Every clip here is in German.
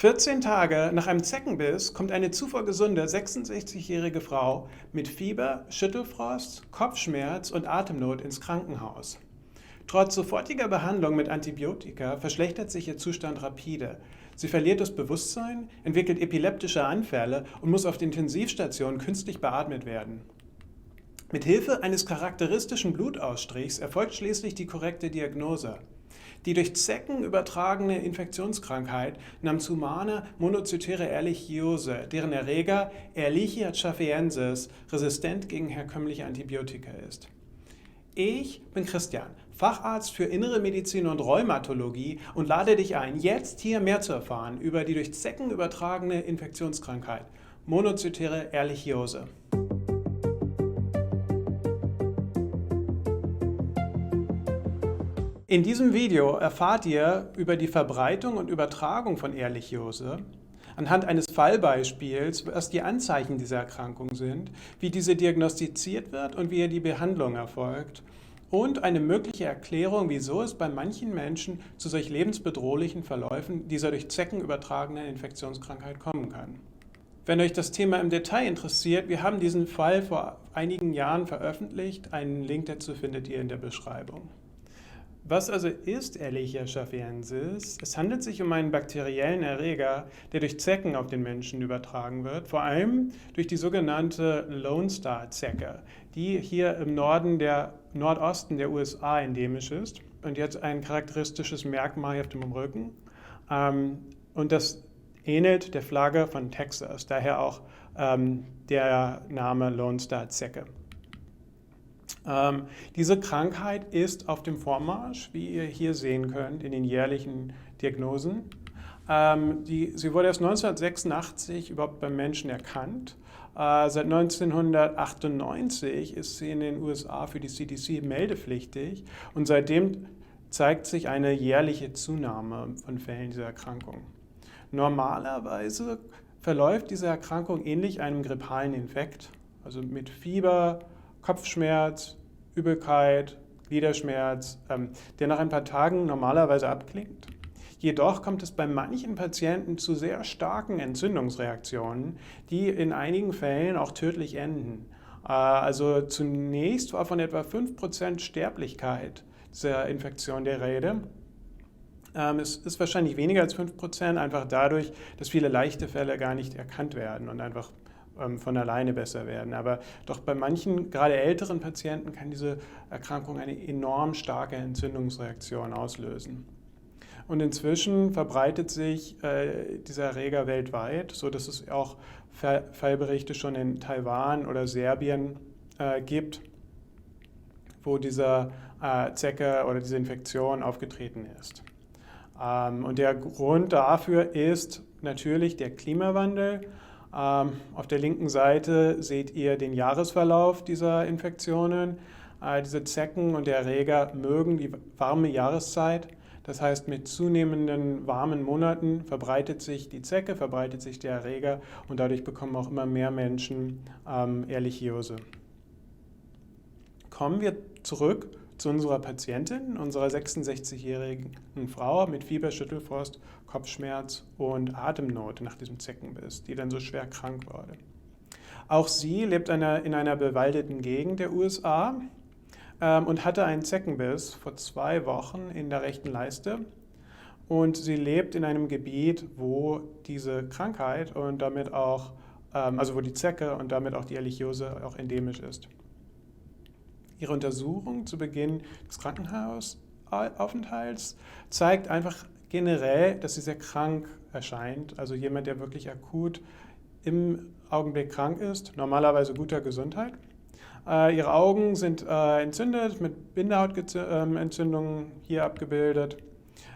14 Tage nach einem Zeckenbiss kommt eine zuvor gesunde 66-jährige Frau mit Fieber, Schüttelfrost, Kopfschmerz und Atemnot ins Krankenhaus. Trotz sofortiger Behandlung mit Antibiotika verschlechtert sich ihr Zustand rapide. Sie verliert das Bewusstsein, entwickelt epileptische Anfälle und muss auf der Intensivstation künstlich beatmet werden. Mit Hilfe eines charakteristischen Blutausstrichs erfolgt schließlich die korrekte Diagnose. Die durch Zecken übertragene Infektionskrankheit Namens Humana monocytäre Ehrlichiose, deren Erreger Ehrlichia schaffensis resistent gegen herkömmliche Antibiotika ist. Ich bin Christian, Facharzt für Innere Medizin und Rheumatologie und lade dich ein, jetzt hier mehr zu erfahren über die durch Zecken übertragene Infektionskrankheit monocytäre Ehrlichiose. In diesem Video erfahrt ihr über die Verbreitung und Übertragung von Ehrlichiose, anhand eines Fallbeispiels, was die Anzeichen dieser Erkrankung sind, wie diese diagnostiziert wird und wie die Behandlung erfolgt und eine mögliche Erklärung, wieso es bei manchen Menschen zu solch lebensbedrohlichen Verläufen dieser durch Zecken übertragenen Infektionskrankheit kommen kann. Wenn euch das Thema im Detail interessiert, wir haben diesen Fall vor einigen Jahren veröffentlicht, einen Link dazu findet ihr in der Beschreibung. Was also ist Ehrlichia schaffensis? Es handelt sich um einen bakteriellen Erreger, der durch Zecken auf den Menschen übertragen wird, vor allem durch die sogenannte Lone Star Zecke, die hier im Nordosten der USA endemisch ist und jetzt ein charakteristisches Merkmal auf dem Rücken. Und das ähnelt der Flagge von Texas, daher auch der Name Lone Star Zecke. Diese Krankheit ist auf dem Vormarsch, wie ihr hier sehen könnt, in den jährlichen Diagnosen. Sie wurde erst 1986 überhaupt beim Menschen erkannt. Seit 1998 ist sie in den USA für die CDC meldepflichtig und seitdem zeigt sich eine jährliche Zunahme von Fällen dieser Erkrankung. Normalerweise verläuft diese Erkrankung ähnlich einem grippalen Infekt, also mit Fieber, Kopfschmerz, Übelkeit, Gliederschmerz, der nach ein paar Tagen normalerweise abklingt. Jedoch kommt es bei manchen Patienten zu sehr starken Entzündungsreaktionen, die in einigen Fällen auch tödlich enden. Also zunächst war von etwa 5% Sterblichkeit dieser Infektion der Rede. Es ist wahrscheinlich weniger als 5%, einfach dadurch, dass viele leichte Fälle gar nicht erkannt werden und einfach von alleine besser werden. Aber doch bei manchen, gerade älteren Patienten, kann diese Erkrankung eine enorm starke Entzündungsreaktion auslösen. Und inzwischen verbreitet sich dieser Erreger weltweit, sodass es auch Fallberichte schon in Taiwan oder Serbien gibt, wo diese Zecke oder diese Infektion aufgetreten ist. Und der Grund dafür ist natürlich der Klimawandel. Auf der linken Seite seht ihr den Jahresverlauf dieser Infektionen. Diese Zecken und der Erreger mögen die warme Jahreszeit. Das heißt, mit zunehmenden warmen Monaten verbreitet sich die Zecke, verbreitet sich der Erreger und dadurch bekommen auch immer mehr Menschen Ehrlichiose. Kommen wir zurück zu unserer Patientin, unserer 66-jährigen Frau mit Fieber, Schüttelfrost, Kopfschmerz und Atemnot nach diesem Zeckenbiss, die dann so schwer krank wurde. Auch sie lebt in einer bewaldeten Gegend der USA und hatte einen Zeckenbiss vor 2 Wochen in der rechten Leiste. Und sie lebt in einem Gebiet, wo diese Krankheit und damit auch, also wo die Zecke und damit auch die Ehrlichiose auch endemisch ist. Ihre Untersuchung zu Beginn des Krankenhausaufenthalts zeigt einfach generell, dass sie sehr krank erscheint. Also jemand, der wirklich akut im Augenblick krank ist, normalerweise guter Gesundheit. Ihre Augen sind entzündet, mit Bindehautentzündungen hier abgebildet.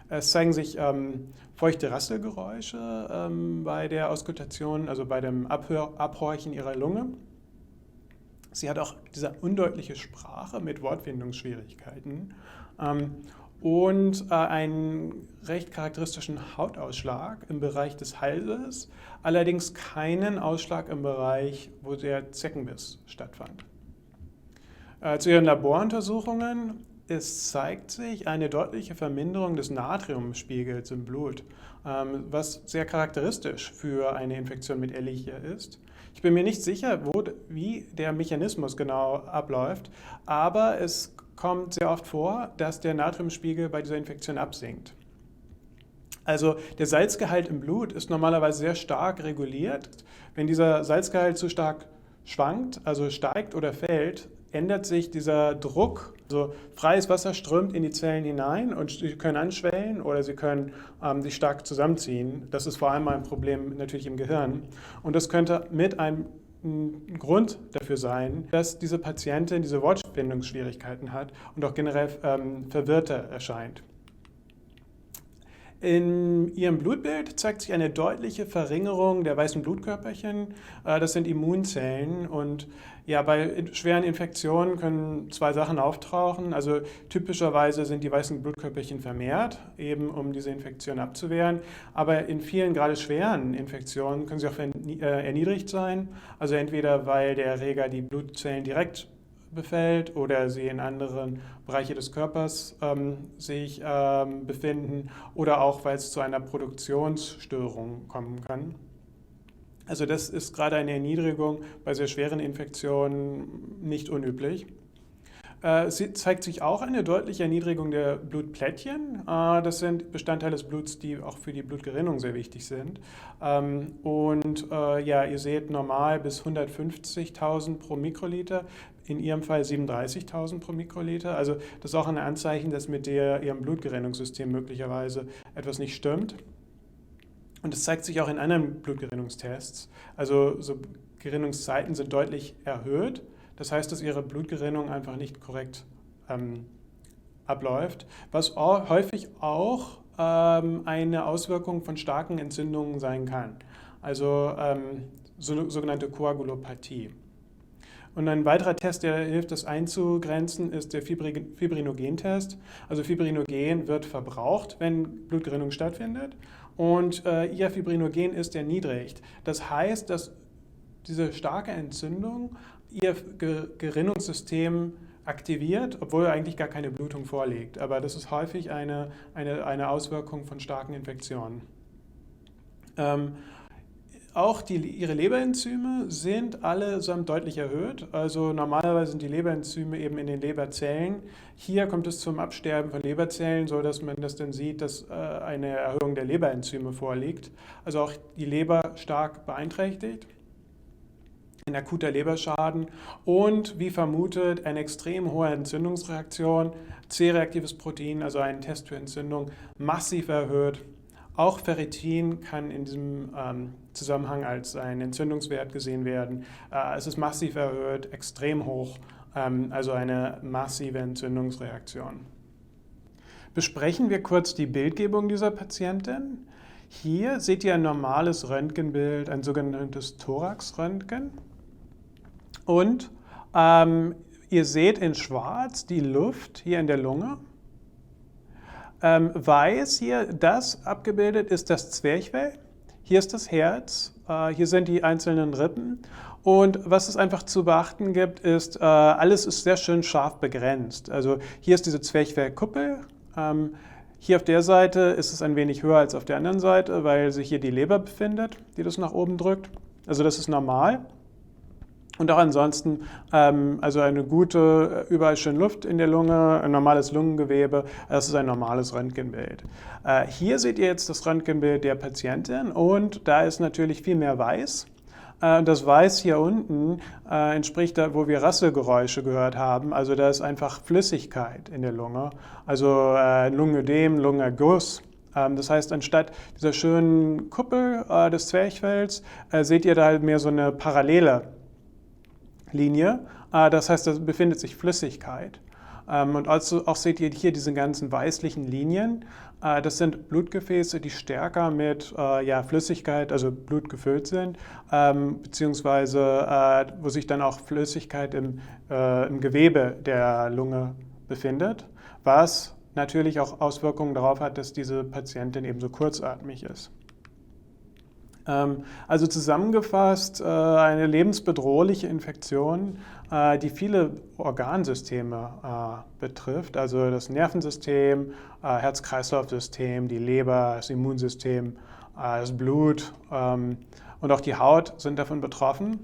Es zeigen sich feuchte Rasselgeräusche bei der Auskultation, also bei dem Abhorchen ihrer Lunge. Sie hat auch diese undeutliche Sprache mit Wortfindungsschwierigkeiten und einen recht charakteristischen Hautausschlag im Bereich des Halses, allerdings keinen Ausschlag im Bereich, wo der Zeckenbiss stattfand. Zu ihren Laboruntersuchungen es zeigt sich eine deutliche Verminderung des Natriumspiegels im Blut, was sehr charakteristisch für eine Infektion mit Ehrlichia ist. Ich bin mir nicht sicher, wie der Mechanismus genau abläuft, aber es kommt sehr oft vor, dass der Natriumspiegel bei dieser Infektion absinkt. Also der Salzgehalt im Blut ist normalerweise sehr stark reguliert. Wenn dieser Salzgehalt zu stark schwankt, also steigt oder fällt, ändert sich dieser Druck. Also freies Wasser strömt in die Zellen hinein und sie können anschwellen oder sie können sich stark zusammenziehen. Das ist vor allem ein Problem natürlich im Gehirn. Und das könnte mit einem Grund dafür sein, dass diese Patientin diese Wortfindungsschwierigkeiten hat und auch generell verwirrter erscheint. In ihrem Blutbild zeigt sich eine deutliche Verringerung der weißen Blutkörperchen. Das sind Immunzellen. Und ja, bei schweren Infektionen können zwei Sachen auftauchen. Also typischerweise sind die weißen Blutkörperchen vermehrt, eben um diese Infektion abzuwehren. Aber in vielen gerade schweren Infektionen können sie auch erniedrigt sein. Also entweder weil der Erreger die Blutzellen direkt befällt oder sie in anderen Bereiche des Körpers sich befinden oder auch, weil es zu einer Produktionsstörung kommen kann. Also das ist gerade eine Erniedrigung bei sehr schweren Infektionen nicht unüblich. Es zeigt sich auch eine deutliche Erniedrigung der Blutplättchen. Das sind Bestandteile des Bluts, die auch für die Blutgerinnung sehr wichtig sind. Ja, ihr seht normal bis 150.000 pro Mikroliter, in Ihrem Fall 37.000 pro Mikroliter. Also das ist auch ein Anzeichen, dass mit Ihrem Blutgerinnungssystem möglicherweise etwas nicht stimmt. Und es zeigt sich auch in anderen Blutgerinnungstests. Also so Gerinnungszeiten sind deutlich erhöht. Das heißt, dass ihre Blutgerinnung einfach nicht korrekt abläuft, was häufig auch eine Auswirkung von starken Entzündungen sein kann, also sogenannte Koagulopathie. Und ein weiterer Test, der hilft, das einzugrenzen, ist der Fibrinogentest. Also Fibrinogen wird verbraucht, wenn Blutgerinnung stattfindet, und ihr Fibrinogen ist erniedrigt. Das heißt, dass diese starke Entzündung ihr Gerinnungssystem aktiviert, obwohl eigentlich gar keine Blutung vorliegt. Aber das ist häufig eine Auswirkung von starken Infektionen. Auch ihre Leberenzyme sind allesamt deutlich erhöht. Also normalerweise sind die Leberenzyme eben in den Leberzellen. Hier kommt es zum Absterben von Leberzellen, sodass man das dann sieht, dass eine Erhöhung der Leberenzyme vorliegt. Also auch die Leber stark beeinträchtigt. Ein akuter Leberschaden und wie vermutet eine extrem hohe Entzündungsreaktion, C-reaktives Protein, also ein Test für Entzündung, massiv erhöht. Auch Ferritin kann in diesem Zusammenhang als ein Entzündungswert gesehen werden. Es ist massiv erhöht, extrem hoch, also eine massive Entzündungsreaktion. Besprechen wir kurz die Bildgebung dieser Patientin. Hier seht ihr ein normales Röntgenbild, ein sogenanntes Thoraxröntgen. Und ihr seht in schwarz die Luft hier in der Lunge. Weiß hier, das abgebildet ist das Zwerchfell. Hier ist das Herz, hier sind die einzelnen Rippen. Und was es einfach zu beachten gibt, ist, alles ist sehr schön scharf begrenzt. Also hier ist diese Zwerchfellkuppel. Hier auf der Seite ist es ein wenig höher als auf der anderen Seite, weil sich hier die Leber befindet, die das nach oben drückt. Also das ist normal. Und auch ansonsten, also eine gute, überall schön Luft in der Lunge, ein normales Lungengewebe, das ist ein normales Röntgenbild. Hier seht ihr jetzt das Röntgenbild der Patientin und da ist natürlich viel mehr Weiß. Das Weiß hier unten entspricht da, wo wir Rasselgeräusche gehört haben, also da ist einfach Flüssigkeit in der Lunge, also Lungenödem, Lungenerguss. Das heißt, anstatt dieser schönen Kuppel des Zwerchfells seht ihr da halt mehr so eine parallele Linie, das heißt, da befindet sich Flüssigkeit. Und also auch seht ihr hier diese ganzen weißlichen Linien. Das sind Blutgefäße, die stärker mit Flüssigkeit, also Blut gefüllt sind, beziehungsweise wo sich dann auch Flüssigkeit im Gewebe der Lunge befindet, was natürlich auch Auswirkungen darauf hat, dass diese Patientin eben so kurzatmig ist. Also zusammengefasst eine lebensbedrohliche Infektion, die viele Organsysteme betrifft, also das Nervensystem, Herz-Kreislauf-System, die Leber, das Immunsystem, das Blut und auch die Haut sind davon betroffen.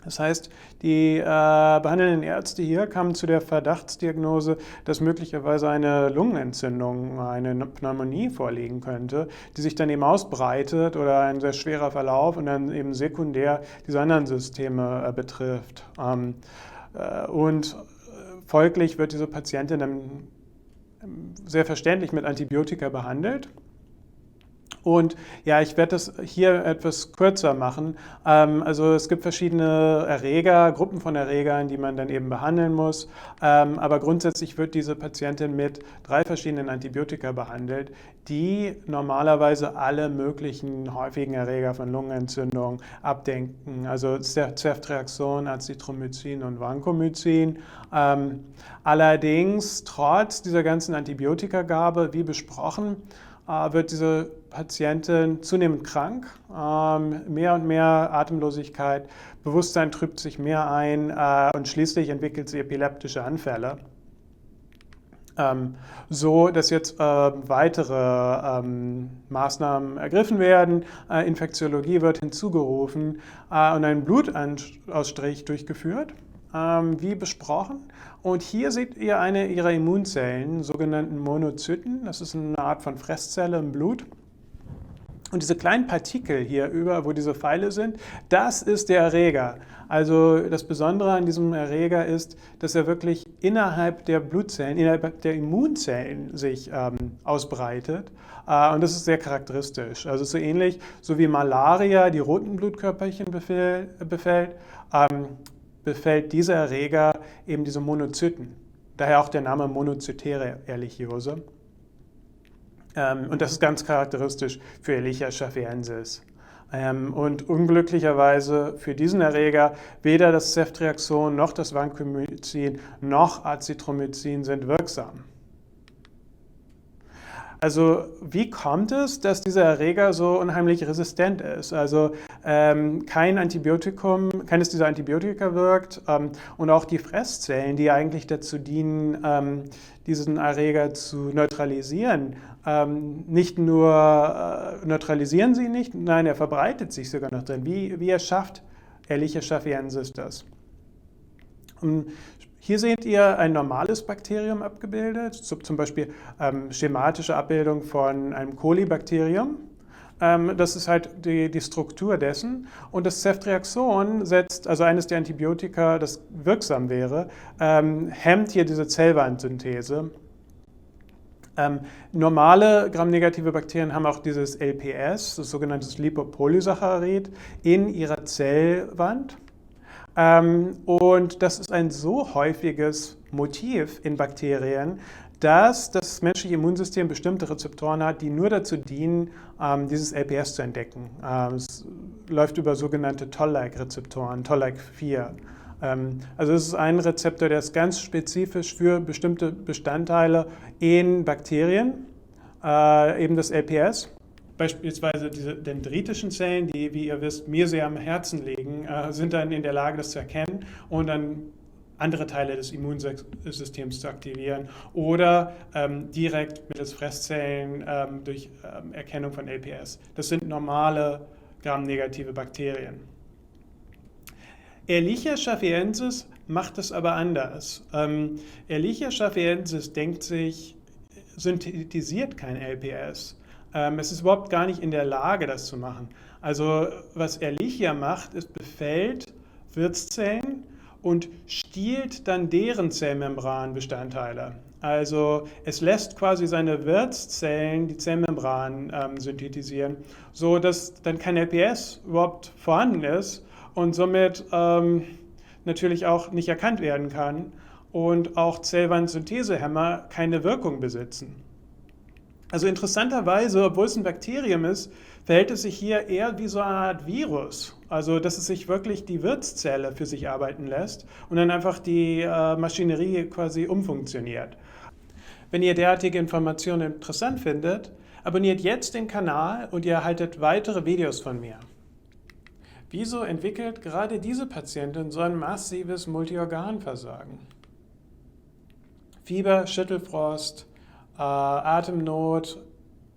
Das heißt, die behandelnden Ärzte hier kamen zu der Verdachtsdiagnose, dass möglicherweise eine Lungenentzündung, eine Pneumonie vorliegen könnte, die sich dann eben ausbreitet oder ein sehr schwerer Verlauf und dann eben sekundär diese anderen Systeme betrifft. Und folglich wird diese Patientin dann sehr verständlich mit Antibiotika behandelt. Und ja, ich werde das hier etwas kürzer machen. Also es gibt verschiedene Erreger, Gruppen von Erregern, die man dann eben behandeln muss. Aber grundsätzlich wird diese Patientin mit 3 verschiedenen Antibiotika behandelt, die normalerweise alle möglichen häufigen Erreger von Lungenentzündung abdenken. Also Ceftriaxon, Azithromycin und Vancomycin. Allerdings, trotz dieser ganzen Antibiotikagabe, wie besprochen, wird diese Patientin zunehmend krank, mehr und mehr Atemlosigkeit, Bewusstsein trübt sich mehr ein und schließlich entwickelt sie epileptische Anfälle. So dass jetzt weitere Maßnahmen ergriffen werden. Infektiologie wird hinzugerufen und ein Blutausstrich durchgeführt, wie besprochen. Und hier seht ihr eine ihrer Immunzellen, sogenannten Monozyten. Das ist eine Art von Fresszelle im Blut. Und diese kleinen Partikel hier über, wo diese Pfeile sind, das ist der Erreger. Also das Besondere an diesem Erreger ist, dass er wirklich innerhalb der Blutzellen, innerhalb der Immunzellen sich ausbreitet. Und das ist sehr charakteristisch. Also so ähnlich, so wie Malaria die roten Blutkörperchen befällt dieser Erreger eben diese Monozyten. Daher auch der Name monozytäre Ehrlichiose. Und das ist ganz charakteristisch für Ehrlichia schafiensis. Und unglücklicherweise für diesen Erreger weder das Ceftriaxon noch das Vancomycin noch Azithromycin sind wirksam. Also wie kommt es, dass dieser Erreger so unheimlich resistent ist? Also keines dieser Antibiotika wirkt und auch die Fresszellen, die eigentlich dazu dienen, diesen Erreger zu neutralisieren, nicht nur neutralisieren sie nicht, nein, er verbreitet sich sogar noch drin. Wie erschafft Ehrlichia schafiensis das? Hier seht ihr ein normales Bakterium abgebildet, zum Beispiel schematische Abbildung von einem Kolibakterium. Das ist halt die Struktur dessen. Und das Ceftriaxon setzt, also eines der Antibiotika, das wirksam wäre, hemmt hier diese Zellwandsynthese. Normale gramnegative Bakterien haben auch dieses LPS, das sogenannte Lipopolysaccharid, in ihrer Zellwand. Und das ist ein so häufiges Motiv in Bakterien, dass das menschliche Immunsystem bestimmte Rezeptoren hat, die nur dazu dienen, dieses LPS zu entdecken. Es läuft über sogenannte Toll-like-Rezeptoren, Toll-like 4. Also es ist ein Rezeptor, der ist ganz spezifisch für bestimmte Bestandteile in Bakterien, eben das LPS. Beispielsweise diese dendritischen Zellen, die, wie ihr wisst, mir sehr am Herzen liegen, sind dann in der Lage, das zu erkennen und dann andere Teile des Immunsystems zu aktivieren oder direkt mittels Fresszellen durch Erkennung von LPS. Das sind normale gramnegative Bakterien. Ehrlichia schafiensis macht es aber anders. Ehrlichia schafiensis synthetisiert kein LPS. Es ist überhaupt gar nicht in der Lage, das zu machen. Also was Ehrlichia macht, ist befällt Wirtszellen und stiehlt dann deren Zellmembranbestandteile. Also es lässt quasi seine Wirtszellen die Zellmembran synthetisieren, so dass dann kein LPS überhaupt vorhanden ist und somit natürlich auch nicht erkannt werden kann und auch Zellwandsynthesehämmer keine Wirkung besitzen. Also interessanterweise, obwohl es ein Bakterium ist, verhält es sich hier eher wie so eine Art Virus. Also dass es sich wirklich die Wirtszelle für sich arbeiten lässt und dann einfach die Maschinerie quasi umfunktioniert. Wenn ihr derartige Informationen interessant findet, Abonniert jetzt den Kanal und ihr erhaltet weitere Videos von mir. Wieso entwickelt gerade diese Patientin so ein massives Multiorganversagen? Fieber, Schüttelfrost, Atemnot,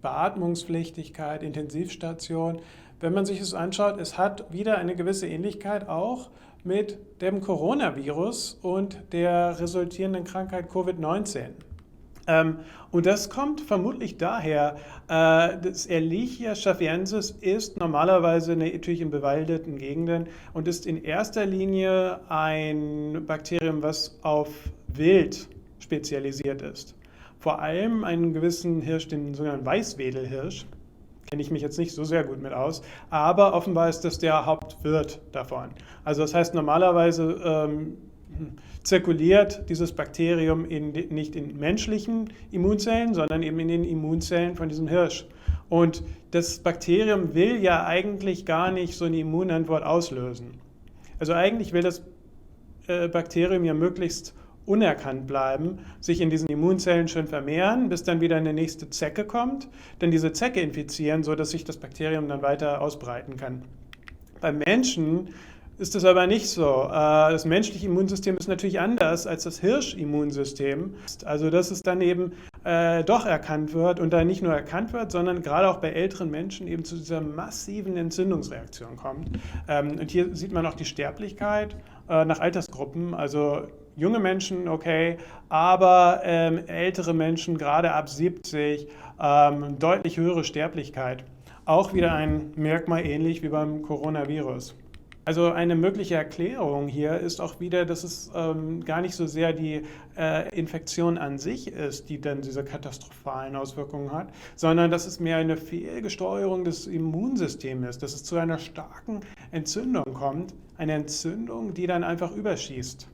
Beatmungspflichtigkeit, Intensivstation. Wenn man sich das anschaut, es hat wieder eine gewisse Ähnlichkeit auch mit dem Coronavirus und der resultierenden Krankheit Covid-19. Und das kommt vermutlich daher, das Ehrlichia schafiensis ist normalerweise natürlich in bewaldeten Gegenden und ist in erster Linie ein Bakterium, was auf Wild spezialisiert ist. Vor allem einen gewissen Hirsch, den sogenannten Weißwedelhirsch, kenne ich mich jetzt nicht so sehr gut mit aus, aber offenbar ist das der Hauptwirt davon. Also das heißt, normalerweise zirkuliert dieses Bakterium nicht in menschlichen Immunzellen, sondern eben in den Immunzellen von diesem Hirsch. Und das Bakterium will ja eigentlich gar nicht so eine Immunantwort auslösen. Also eigentlich will das Bakterium ja möglichst unerkannt bleiben, sich in diesen Immunzellen schön vermehren, bis dann wieder eine nächste Zecke kommt, dann diese Zecke infizieren, sodass sich das Bakterium dann weiter ausbreiten kann. Beim Menschen ist das aber nicht so. Das menschliche Immunsystem ist natürlich anders als das Hirschimmunsystem. Also dass es dann eben doch erkannt wird und dann nicht nur erkannt wird, sondern gerade auch bei älteren Menschen eben zu dieser massiven Entzündungsreaktion kommt. Und hier sieht man auch die Sterblichkeit nach Altersgruppen, also junge Menschen okay, aber ältere Menschen, gerade ab 70, deutlich höhere Sterblichkeit. Auch wieder ein Merkmal ähnlich wie beim Coronavirus. Also eine mögliche Erklärung hier ist auch wieder, dass es gar nicht so sehr die Infektion an sich ist, die dann diese katastrophalen Auswirkungen hat, sondern dass es mehr eine Fehlgesteuerung des Immunsystems ist, dass es zu einer starken Entzündung kommt, eine Entzündung, die dann einfach überschießt.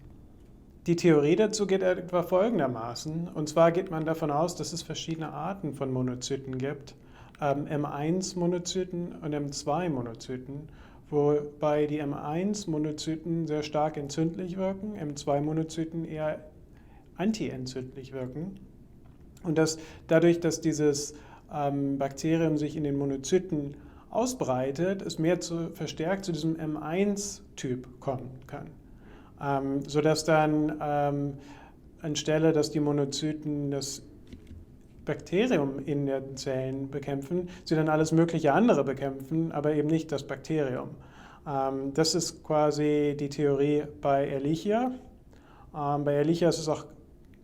Die Theorie dazu geht etwa folgendermaßen, und zwar geht man davon aus, dass es verschiedene Arten von Monozyten gibt, M1-Monozyten und M2-Monozyten, wobei die M1-Monozyten sehr stark entzündlich wirken, M2-Monozyten eher antientzündlich wirken. Und dass dadurch, dass dieses Bakterium sich in den Monozyten ausbreitet, es mehr verstärkt zu diesem M1-Typ kommen kann. Sodass dann anstelle, dass die Monozyten das Bakterium in den Zellen bekämpfen, sie dann alles mögliche andere bekämpfen, aber eben nicht das Bakterium. Das ist quasi die Theorie bei Ehrlichia. Bei Ehrlichia ist es auch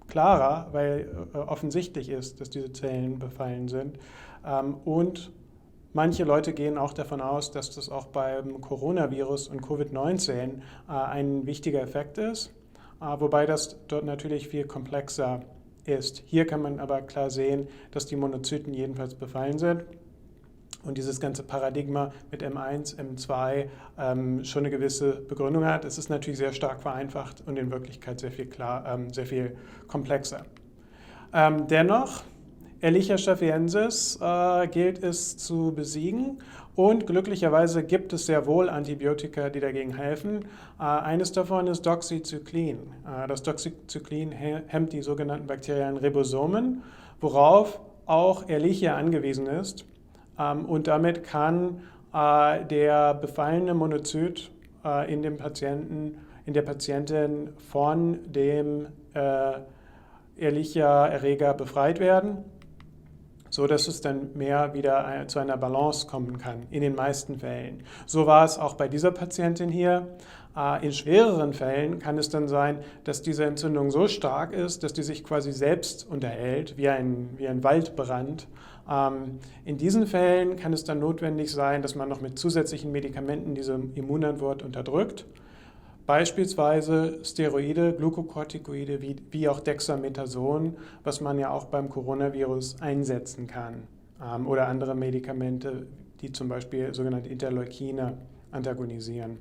klarer, weil offensichtlich ist, dass diese Zellen befallen sind. Und manche Leute gehen auch davon aus, dass das auch beim Coronavirus und Covid-19 ein wichtiger Effekt ist, wobei das dort natürlich viel komplexer ist. Hier kann man aber klar sehen, dass die Monozyten jedenfalls befallen sind und dieses ganze Paradigma mit M1, M2 schon eine gewisse Begründung hat. Es ist natürlich sehr stark vereinfacht und in Wirklichkeit sehr viel komplexer. Dennoch, Ehrlichia schafiensis gilt es zu besiegen und glücklicherweise gibt es sehr wohl Antibiotika, die dagegen helfen. Eines davon ist Doxycyclin. Das Doxycyclin hemmt die sogenannten bakteriellen Ribosomen, worauf auch Ehrlichia angewiesen ist. Und damit kann der befallene Monozyt in der Patientin von dem Ehrlichia-Erreger befreit werden, so dass es dann mehr wieder zu einer Balance kommen kann, in den meisten Fällen. So war es auch bei dieser Patientin hier. In schwereren Fällen kann es dann sein, dass diese Entzündung so stark ist, dass die sich quasi selbst unterhält, wie ein Waldbrand. In diesen Fällen kann es dann notwendig sein, dass man noch mit zusätzlichen Medikamenten diese Immunantwort unterdrückt. Beispielsweise Steroide, Glukokortikoide wie auch Dexamethason, was man ja auch beim Coronavirus einsetzen kann. Oder andere Medikamente, die zum Beispiel sogenannte Interleukine antagonisieren.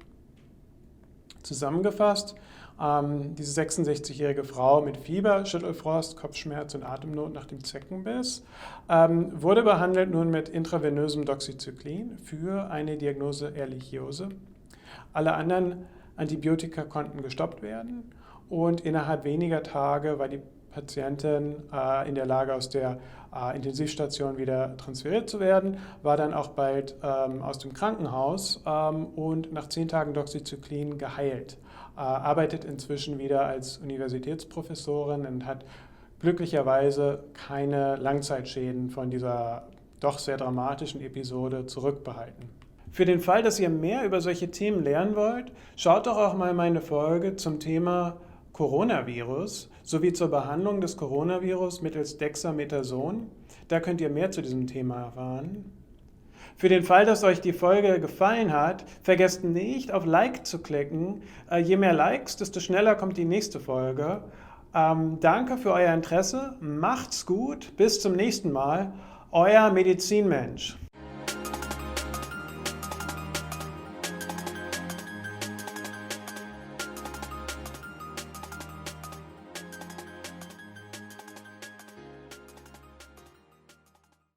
Zusammengefasst, diese 66-jährige Frau mit Fieber, Schüttelfrost, Kopfschmerz und Atemnot nach dem Zeckenbiss wurde behandelt nun mit intravenösem Doxycyclin für eine Diagnose Ehrlichiose. Alle anderen Antibiotika konnten gestoppt werden und innerhalb weniger Tage war die Patientin in der Lage, aus der Intensivstation wieder transferiert zu werden, war dann auch bald aus dem Krankenhaus und nach 10 Tagen Doxycyclin geheilt. Arbeitet inzwischen wieder als Universitätsprofessorin und hat glücklicherweise keine Langzeitschäden von dieser doch sehr dramatischen Episode zurückbehalten. Für den Fall, dass ihr mehr über solche Themen lernen wollt, schaut doch auch mal meine Folge zum Thema Coronavirus sowie zur Behandlung des Coronavirus mittels Dexamethason. Da könnt ihr mehr zu diesem Thema erfahren. Für den Fall, dass euch die Folge gefallen hat, vergesst nicht auf Like zu klicken. Je mehr Likes, desto schneller kommt die nächste Folge. Danke für euer Interesse, macht's gut, bis zum nächsten Mal, euer Medizinmensch.